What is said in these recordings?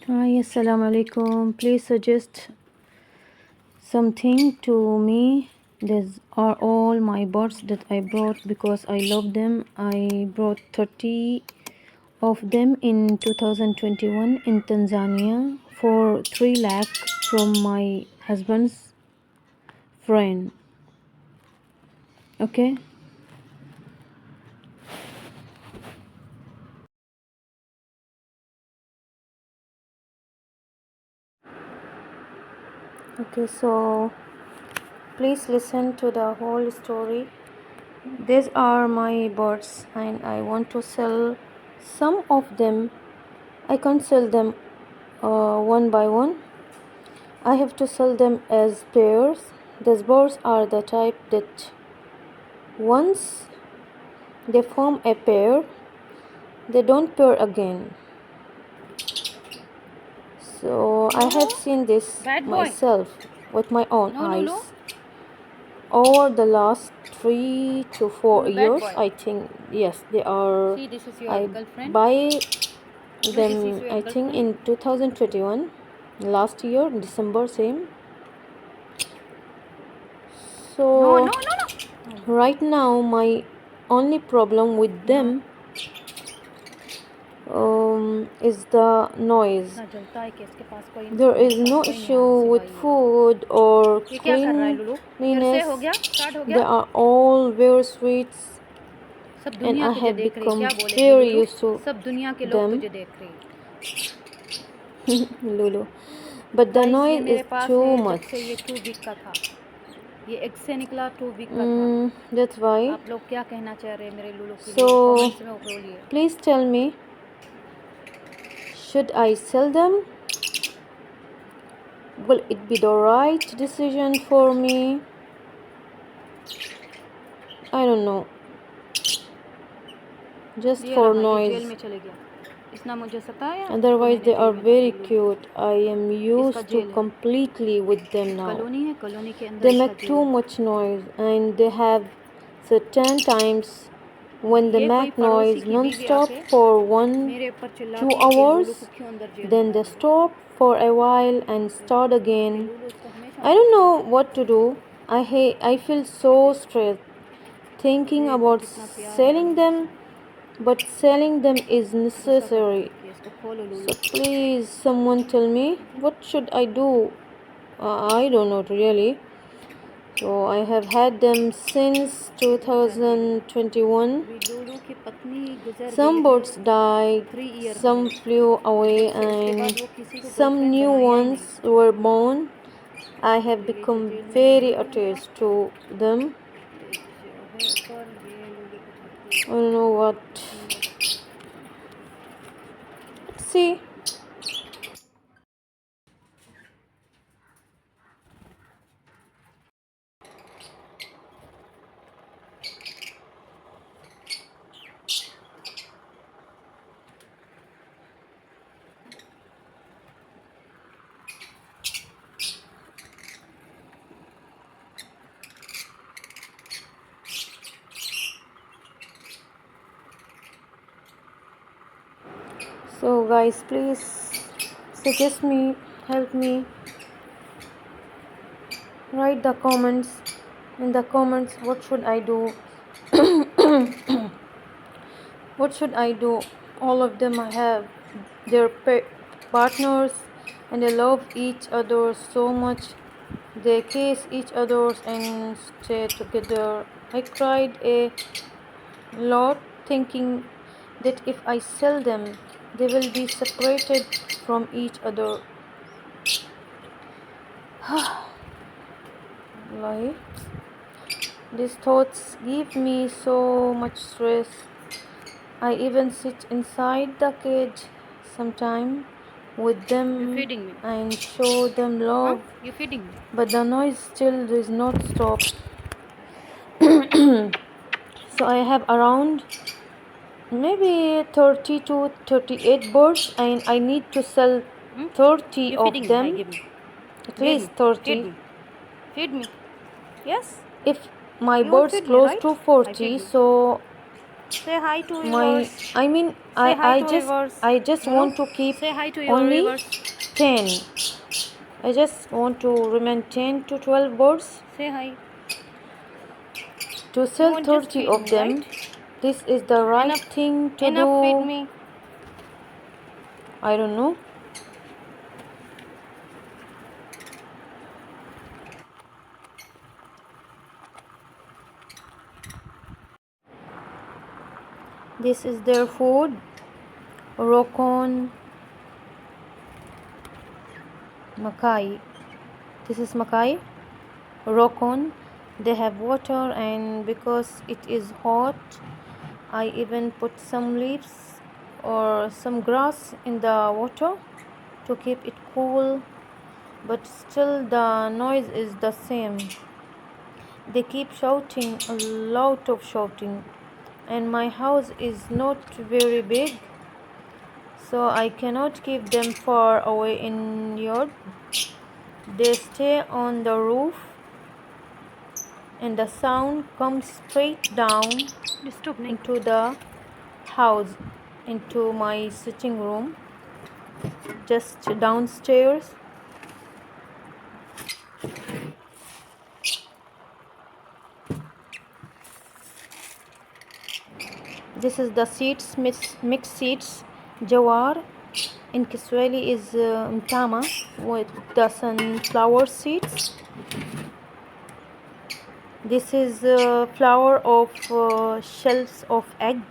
Hi, assalamu alaikum. Please suggest something to me. These are all my birds that I brought because I love them. I brought 30 of them in 2021 in Tanzania for 3 lakh from my husband's friend. Okay? Okay, so please listen to the whole story. These are my birds and I want to sell some of them. I can't sell them one by one. I have to sell them as pairs. These birds are the type that once they form a pair, they don't pair again. So I have seen this myself with my own eyes. Over the last 3 to 4 years, I think, yes, they are. See, this is your I girlfriend. buy This them, is your I think, in 2021, last year, December, same. So, right now, my only problem with them is the noise. There is no issue with food or cleanliness. They are all very sweet and I have become very used to them. Lulu. But the noise is too much. ये egg से निकला 2 week का था। That's why. आप लोग क्या कहना चाह रहे हैं मेरे लूलू के लिए? So, कमेंट्स में बोलिए। please tell me, should I sell them? Will it be the right decision for me? I don't know. Just for noise. Otherwise, they are very cute. I am used to completely with them now. They make too much noise and they have certain times when they make noise non-stop for 1-2 hours. Then they stop for a while and start again. I don't know what to do. I feel so stressed thinking about selling them, but selling them is necessary. So please, someone tell me, what should I do? I don't know really. So I have had them since 2021. Some birds died, some flew away, and some new ones were born. I have become very attached to them. I don't know what. Let's see. So guys, please suggest me, help me. Write the comments in the comments. What should I do? What should I do? All of them have their partners and they love each other so much. They kiss each other and stay together. I cried a lot thinking that if I sell them, they will be separated from each other. Like, these thoughts give me so much stress. I even sit inside the cage sometime with them and show them love. But the noise still does not stop. So I have around maybe 30 to 38 birds and I need to sell 30 of them. At least 30. Feed me. Yes. If my birds close to 40, so Say hi to my viewers. I mean Say hi I to just viewers. I just Lulu, want to keep say hi to your only viewers. 10. I just want to remain 10 to 12 birds Say hi. to You sell want just 30 feed of me, them. right? This is the right Enough, thing to enough do. feed me. I don't know. This is their food. Rokon, Makai. This is Makai. Rokon. They have water, and because it is hot, I even put some leaves or some grass in the water to keep it cool, but still the noise is the same. They keep shouting, a lot of shouting, and my house is not very big, so I cannot keep them far away in yard. They stay on the roof, and the sound comes straight down Disturb नहीं. into the house, into my sitting room, just downstairs. This is the seeds, mixed seeds. Jawar in Kiswahili is mtama, with the sunflower seeds. This is flour of shells of egg,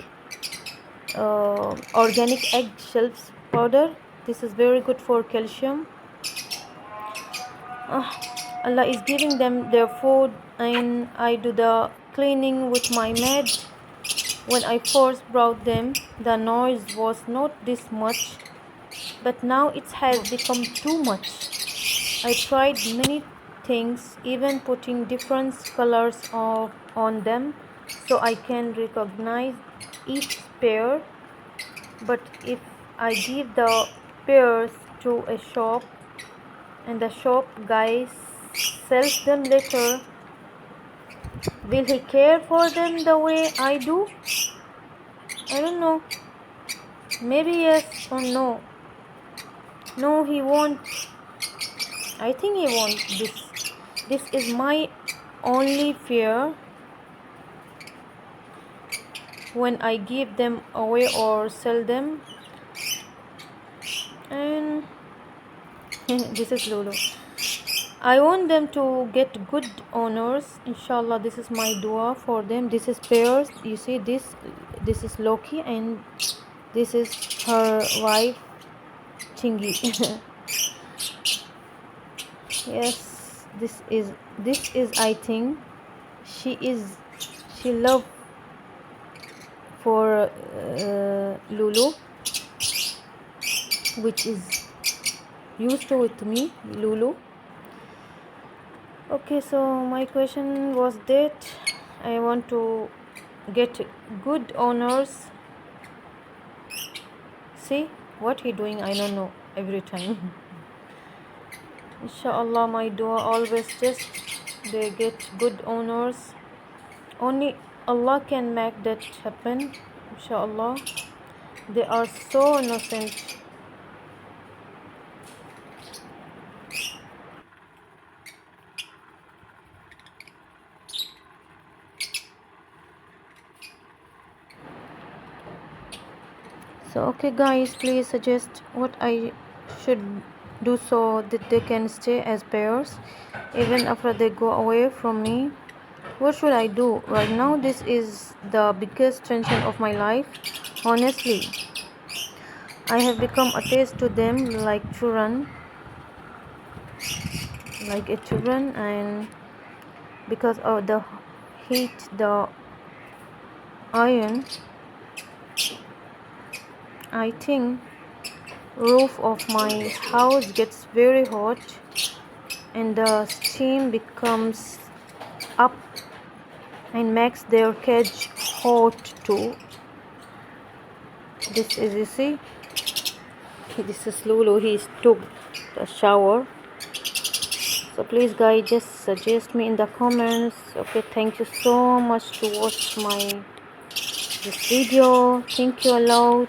organic egg shells powder. This is very good for calcium. Allah is giving them their food, and I do the cleaning with my maid. When I first brought them, the noise was not this much, but now it has become too much. I tried many things, even putting different colors on them so I can recognize each pair. But if I give the pairs to a shop and the shop guy sells them later, will he care for them the way I do? I don't know. Maybe yes or no. No, he won't. I think he won't. This is my only fear when I give them away or sell them. And this is Lulu. I want them to get good owners. Inshallah, this is my dua for them. This is pairs. You see this is Loki, and this is her wife Chingy. Yes, this is I think she love for Lulu, which is used to with me, Lulu. Okay, so my question was that I want to get good owners. See what he doing? I don't know every time. Inshallah, my dua always just they get good owners. Only Allah can make that happen. Inshallah, they are so innocent. So okay guys, please suggest what I should do so that they can stay as pairs even after they go away from me. What should I do right now? This is the biggest tension of my life. Honestly, I have become attached to them like children, like a children, and because of the heat, the iron, I think roof of my house gets very hot, and the steam becomes up and makes their cage hot too. This is, you see, this is Lulu. He took the shower. So please guys, just suggest me in the comments. Okay, thank you so much to watch my this video. Thank you a lot.